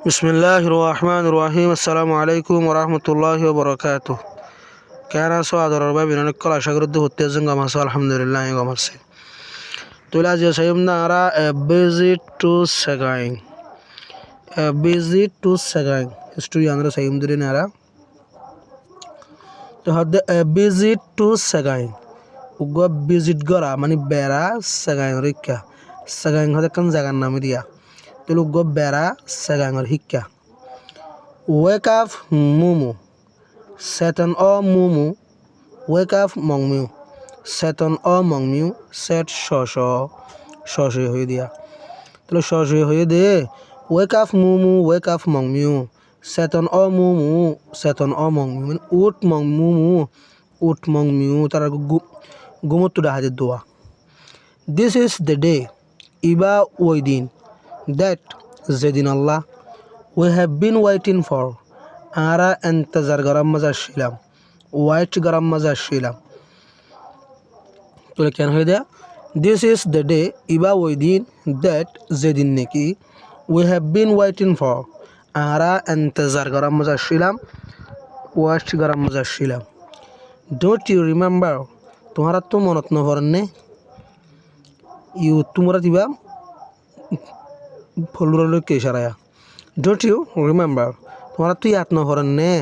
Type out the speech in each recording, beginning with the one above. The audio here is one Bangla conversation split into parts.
বিসমিল্লাহির রহমানির রহিম। আসসালামু আলাইকুম ওয়া রাহমাতুল্লাহি ওয়া বারাকাতুহু। কেন আছো আদরের ভাই বিনান কল আশা করি হতে আছেন গামাসো আলহামদুলিল্লাহ গামাসি তোলা যে সাইম না আরা বিজি টু সেগাইং স্টুডি আমরা সাইম দিরে না আরা তো হদে বিজি টু সেগাইং উগো ভিজিট করা মানে বেড়া সেগাইং রিক্কা সেগাইং হদে কোন জায়গার নাম দিয়া তো উগো বেড়া সেগাইংর হিক্কা wake up mumu seton o mumu wake up mongmiu seton o mongmiu set show হয়ে দিয়া তাহলে শো হয়ে দে wake up mumu wake up mongmiu seton o mongmiu মানে উঠ mongmiu তারা গুমুত্তু ডাহাজে দোয়া this is the day ইবা ওই দিন that যেদিন আল্লাহ we have been waiting for ara intezar garam maza shilam wait garam maza shilam তো কেন হয়ে দেয়া this is the day ইবা ওই দিন that যেদিন নাকি we have been waiting for ara intezar garam maza shilam wait garam maza shilam don't you remember তোমারা তো মনত নভরনে তোমরা দিবা ফলুরলে কে সারায়া don't you remember তোমারা তো ইয়াত নভরনে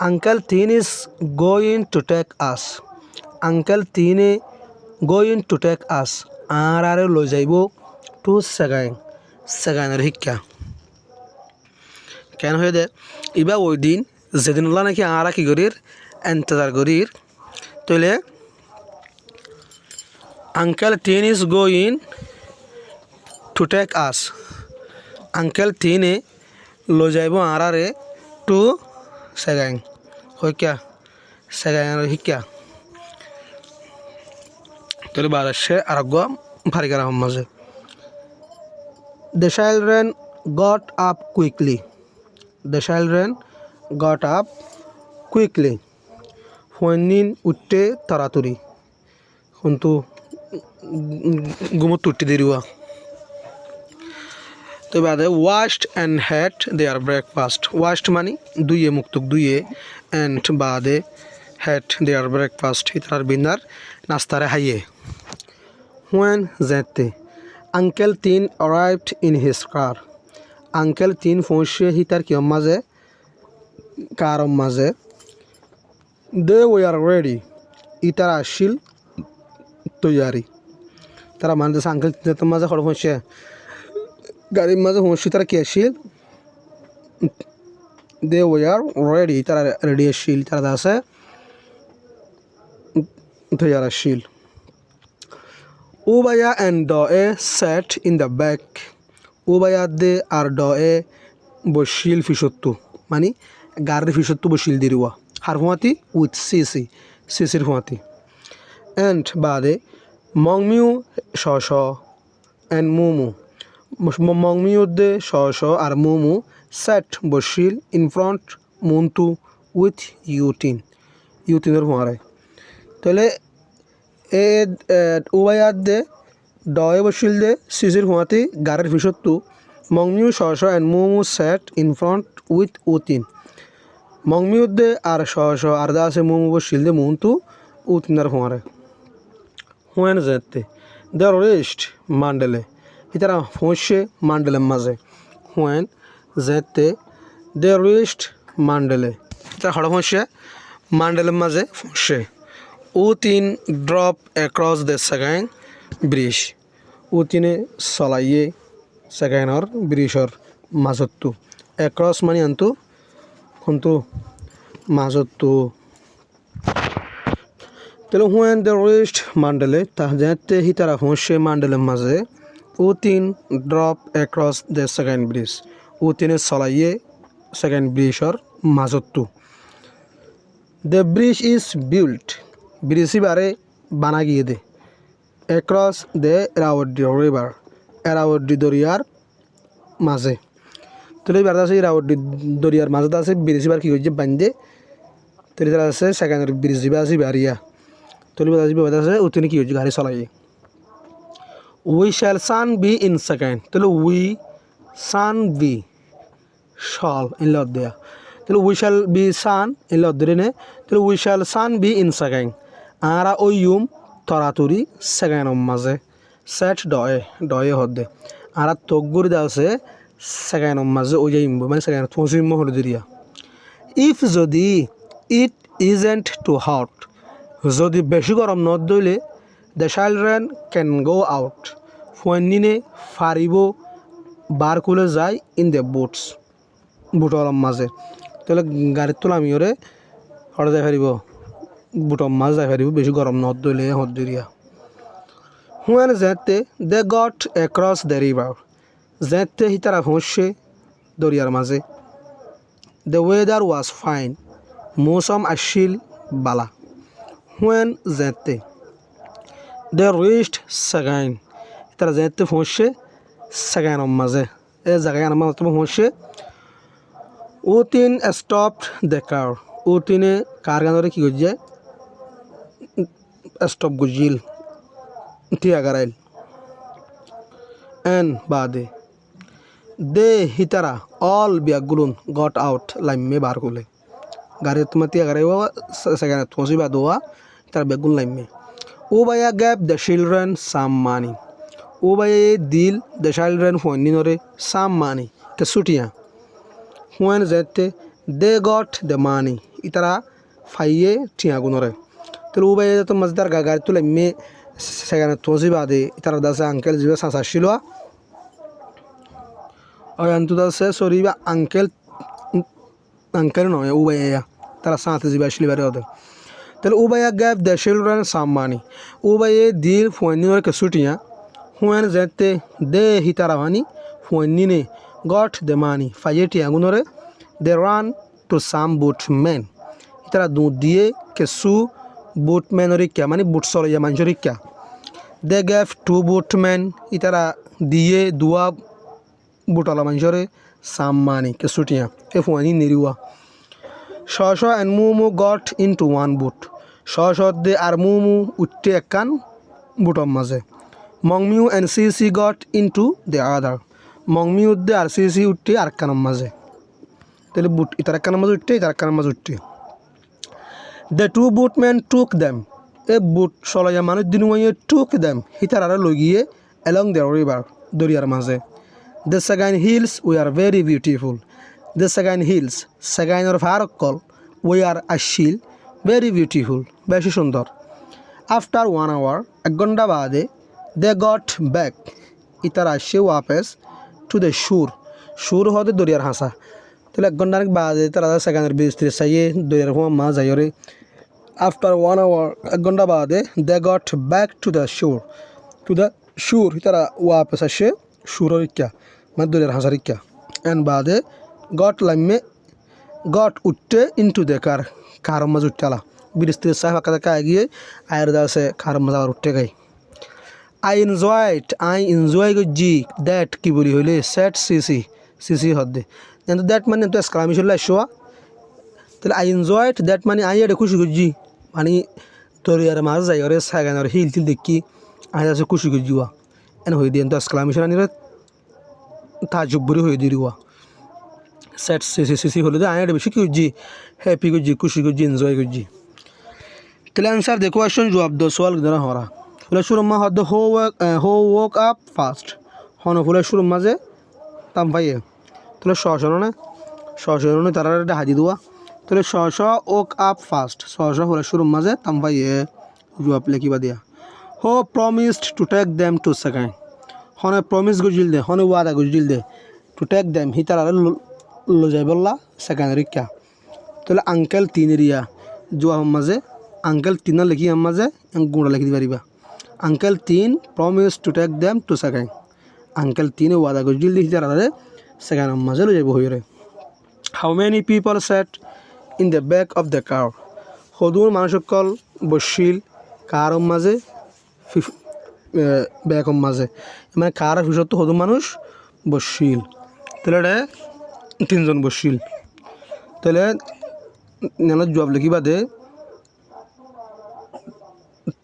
uncle tin is going to take us uncle tin going to take us আর লই যাইব টু সেগাইনের শিক্ষা কেন হয়ে দে ইবা ওই দিন যেদিন আল্লাহ নাকি আরা কি করির ইন্তজার করির তইলে uncle tin is going to take us uncle tin লো যাইব আরারে টু সেগাইং হইকা সেগাইনের শিক্ষা তোর বারসে আরোগ্য ফারিকার মাঝে the children got up quickly ফয়নিন উঠতে তাড়াতাড়ি কিন্তু ঘুমত উঠতে দেরিয়া তো বাদে washed and had their breakfast washed মানে দুইয়ে মুক্তক দুইয়ে and বাদে had their breakfast ইতার বিনার নাস্তারে হাইয়ে when যেতে uncle tin arrived in his car uncle tin পৌঁছে হিতার কি মাঝে কার মাঝে they were ready ইতার আসিল তৈয়ারি তারা মানে আঙ্কেল তিন মাঝে খড় পৌঁছে গাড়ির মাঝে পৌঁছে তারা কি আসিল দে ওয়ার রেডি তারা রেডি আসিল তারা আছে তৈয়ার আসিল উবায়া অ্যান্ড ডয়ে সেট ইন দ্য ব্যাক উবায়া দে আর ডয়ে বসিল ফিসত্তু মানে গাড়ির ফিসত্তু বসিল দিরুয়া হার ফুয়াতি উইথ সিসির ফুয়াতি অ্যান্ড বাদে মংমিউ শ অ্যান্ড মুমু মংমিউদ্দে শ আর মুমু সেট বসিল ইন ফ্রন্ট মুন্তু উইথ ইউটিনের ফুয়ারে তাহলে এ উবায়াত দে ডয়ে বসিল দে সিসির ফুয়াতি গাড়ির ফিসত্তু মংমিউ শ অ্যান্ড মুমু সেট ইন ফ্রন্ট উইথ মংমিউদ্দে আর শ আর দা আছে মুমু বসিল দে মুন্তু উতিনের ফুয়ারে হুয়েন যেতে দে রেস্ট মান্ডেলে ইতারা পৌঁছে মান্ডেলের মাঝে হুয়েন যেতে দে রেস্ট মান্ডেলে ইতারা হড় পৌঁছে মান্ডেলের মাঝে পৌঁছে U Tin drop across the Sagaing bridge উতিনে চলাইয়ে সেগাইনৰ ব্রিজর মাজতটো অ্যাক্রস মানে আনতো কিন্তু মাজতটো তাহলে হুয়েন দ্য রেস্ট মান্ডেলে তাহলে হিতারা পৌঁছে মান্ডেলের মাঝে U Tin drop across the second bridge উতিনে চলাইয়ে সেকেন্ড ব্রিজর মাজতটো the bridge is built bridge বারে বানা গিয়ে দে across the Irrawaddy river Irrawaddy দরিয়ার মাঝে তাহলে এবার আছে এরাওয়ার্ডি দরিয়ার মাঝে আছে ব্রিজ বার কি হয়েছে বান্ধে তাহলে তারা আছে সেকেন্ড ব্রিজ আছে বারিয়া তাহলে আছে উতিনে কি হয়েছে গাড়ি চলাইয়ে we shall soon be in second তাহলে we soon be shall in lodya. Tell we shall be sun in lodrine. Tell we shall sun be in second. Ara oyum toraturi second on maze. Set doe hodde. Ara togur dase second on maze oyimbo man second tonsimo holidia. If যদি it isn't too hot, যদি বেশি গরম নদ দইলে the children can go out. ফুয়ান্নিনে ফারিব বার খুলে যায় in the boats. বুটর মাঝে তাহলে গাড়ির তোলা আমি ওরে হরে যাই ফারিব বুটর মাছ যাই ফারিব বেশি গরম নদ দইলে হদ দিরিয়া. When they got across the river, যেতে হিতারা পৌঁছে দরিয়ার মাঝে. The weather was fine. মৌসুম আসিল বালা. When they reached Sagain. তারা যেতে পৌঁছে Sagain মাঝে. এই জায়গায় আমার মাঝে পৌঁছে. Utin stopped the car. Utine কার গানরে কি করছে? Stop গুজিল. টিয়া গারাইল. And বাদে. They hitara all biagulun got out laime bar kule. Gare tumatia garewa sagana tosi badoa tar biagun laime. Ubaya gave the children some money. Ubaya deal the children for ninore some money. Kesutiya. When they got the money. Itara faye tiagunore. Tel ubaya to mazdar gagare tu laime sagana tosi bade itara dasa uncle jiwa sansa shilwa. Antu dase soriba uncle no ubaya tara saat ziba shili bare ode. Tel ubaya gave the children some money. Ubaya deal fuanni ke sutiya. When they hitaravani fuannine got the money. Fayeti agunore they ran to some boatmen. Itara du diye ke su boatmen orikya mani boat solo ya manjorikya. They gave 2 boatmen itara diye dua butala manjore some money ke sutiya e fuani niriwa. Shosho and Mumu got into one boat. Shosho de ar Mumu utte ekkan butom maze. Mongmiu and Cc got into the other. Mongmiu de ar Cc utte ar ekkanam maze. Tele boot itara ekkanam maze utte itara ekkanam maze utte. The 2 boatmen took them. A boat sholaya manu dinuwaye took them. Hitarara logiye along the river doriyar maze. The Sagain hills were very beautiful. The Sagain hills, Sagain or Farakol, were ashil, very beautiful, beshi sundar. After 1 hour, Agonda bade, they got back. Itara she wapes to the shore. Shore hode doriyar hasa. Tele Agondanik bade tara Sagain or bistri saye doriyar huma ma zayore. After 1 hour, Agonda bade, they got back to the shore. To the shore, itara wapes ashe shore ikya. Maduriyar hasarikya. And bade got lamme got utte into the car. Car maz uttala. Bistri sahiba kada ka agiye ayarda se car maz utte gai. I enjoy ji that ki boli hole set cc hodde. And that man to exclamation la showa. Tell I enjoyed that money I had a kushi guji. Mani toriyar maz ayore sagan or heel til dekki ayda se kushi gujwa. And hoy the exclamation anire তাজুবরি হয়ে দিরিওয়া সেট সিসি হলে দে আইডা বেশি কুজি হ্যাপি কুজি খুশি কুজি এনজয় কুজি তাহলে आंसर দেখো কোশ্চেন জবাব দাও সওয়াল দেনা হরা ফুলে শুরু মা হদ হো woke up fast হন ফুলে শুরু মাঝে তাম ভাইয়ে তাহলে শশনে তারাটা হাজি দুয়া তাহলে শশ woke up fast শশ ফুলে শুরু মাঝে তাম ভাইয়ে জবাব লিখিবা দিয়া হো promised to take them to Sagain হনে প্রমিস গুজিল দে হনে ওয়াদা গুজিল দে টু টেক দেম হিতারা লো যাই বললা সেকেন্ড রিক্কা তাহলে আঙ্কেল 3 এরিয়া জোয়া মাঝে আঙ্কেল 3 লিখি মাঝে গুণা লিখি দিবারিবা uncle 3 promise to take them to second uncle 3 ওয়াদা গুজিল দে হিতারা সেকেন্ড মাঝে লো যাইব হইরে how many people set in the back of the car হদুর মানুষকল বসিল কার মাঝে ব্যাকম মাঝে মানে কার ভিতর তো হদু মানুষ বসিল তাহলে 3 জন বসিল তাহলে নানা জবাব লিখিবা দে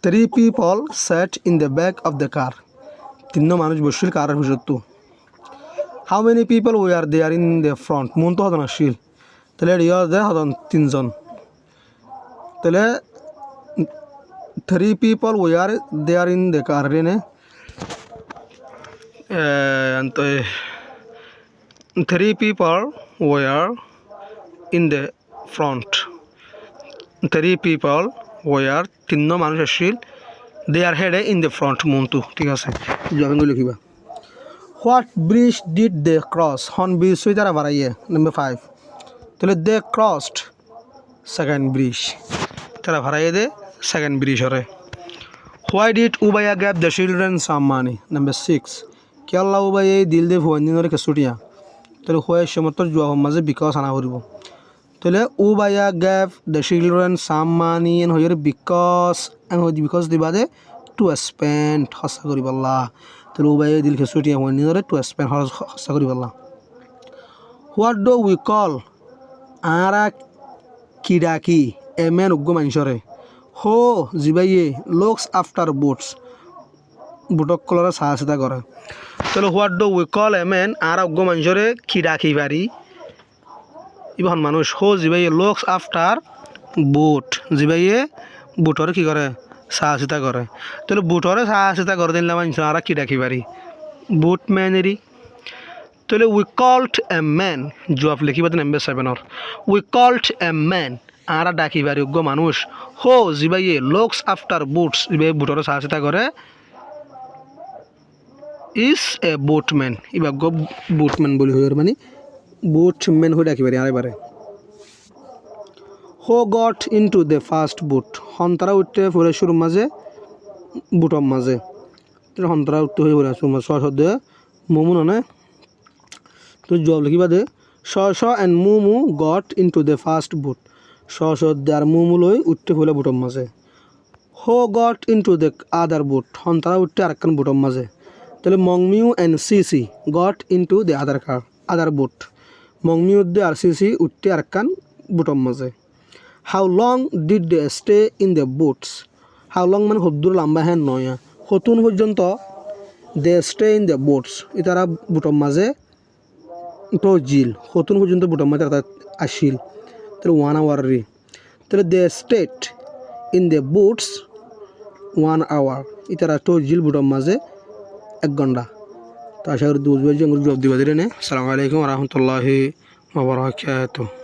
3 people sat in the back of the car 3 মানুষ বসিল কার ভিতর তো how many people were there in the front মন তো হতন আসছিল তাহলে রিয়াজ দে হতন তিনজন তাহলে 3 people were there in the car রেনে and 3 people were in the front 3 people were তিনজন মানুষ আসছিল they are head in the front Montu ঠিক আছে জবাব লিখিবা what bridge did they cross হন ব্রিজ হই তারা বাড়াইয়ে নাম্বার 5 তাহলে they crossed second bridge তারা বাড়াইয়ে দে second bridge Hare why did ubaya give the children some money number 6 কি আল্লাহ উবাই দিল দে ভুয়ানিনরে কেসুটিয়া তাহলে হয় সমতর জবাব মাঝে বিকজ আনা করিব তাহলে উবায়া gave the children some money and হইরে বিকজ দিবা দে টু স্পেন্ড হসা করিব আল্লাহ তাহলে উবাই দিল কেসুটিয়া ভুয়ানিনরে টু স্পেন্ড হসা করিব আল্লাহ what do we call আরা কিডাকি এ ম্যান উগ্গ মানুষরে হো জিবাইয়ে লুকস আফটার বুটস বুটক কলরা সাহসিতা করে তাহলে what do we call a man আর অজ্ঞ মানুষরে কি ডাকি পারি ইবন মানুষ হো জিবাইয়ে লুকস আফটার বুট জিবাইয়ে বুটরে কি করে সাহসিতা করে তাহলে বুটরে সাহসিতা করে দিলে মানুষ আর কি ডাকি পারি বুট ম্যানেরই তাহলে উই কল্ড এ ম্যান জবাব লিখিবা number 7 we called a man আর ডাকি পারি অজ্ঞ মানুষ হো জিবাইয়ে লুকস আফটার বুটস জিবাইয়ে বুটরে সাহসিতা করে is a boatman Iba go boatman বলি হইর মানে boatman হই ডাকি পারি আরেবারে who got into the first boat হন্তারা উঠতে পড়ে শুরু মাঝে বুটম মাঝে হন্তারা উঠতে হই পড়ে শুরু মাঝে সশব্দ মুমু না তো জবাব লিখিবা দে শ and Mumu got into the first boat সশব্দ আর মুমু লই উঠতে পড়ে বুটম মাঝে who got into the other boat হন্তারা উঠতে আরেকখান বুটম মাঝে তাহলে মংমিউ and CC goat into the other boat মংমিউ they R CC উঠতে আরেকখান বুটম মাঝে how long did they stay in the boats how long মানে হদ্দুর লম্বা হ্যাঁ নয় হতুন পর্যন্ত দে স্টে ইন দ্য বোটস তারা বুটম মাঝে তো জিল হতুন পর্যন্ত বুটম মাঝে তারা আসিল তাহলে 1 hour রে তাহলে they stayed in the boats 1 hour তারা তো জিল বুটম মাঝে 1 ঘন্টা তো আশা করি বুঝবে যে জবাব দিবা দিলে আসসালামু আলাইকুম ওয়া রাহমাতুল্লাহি ওয়া বারাকাতুহু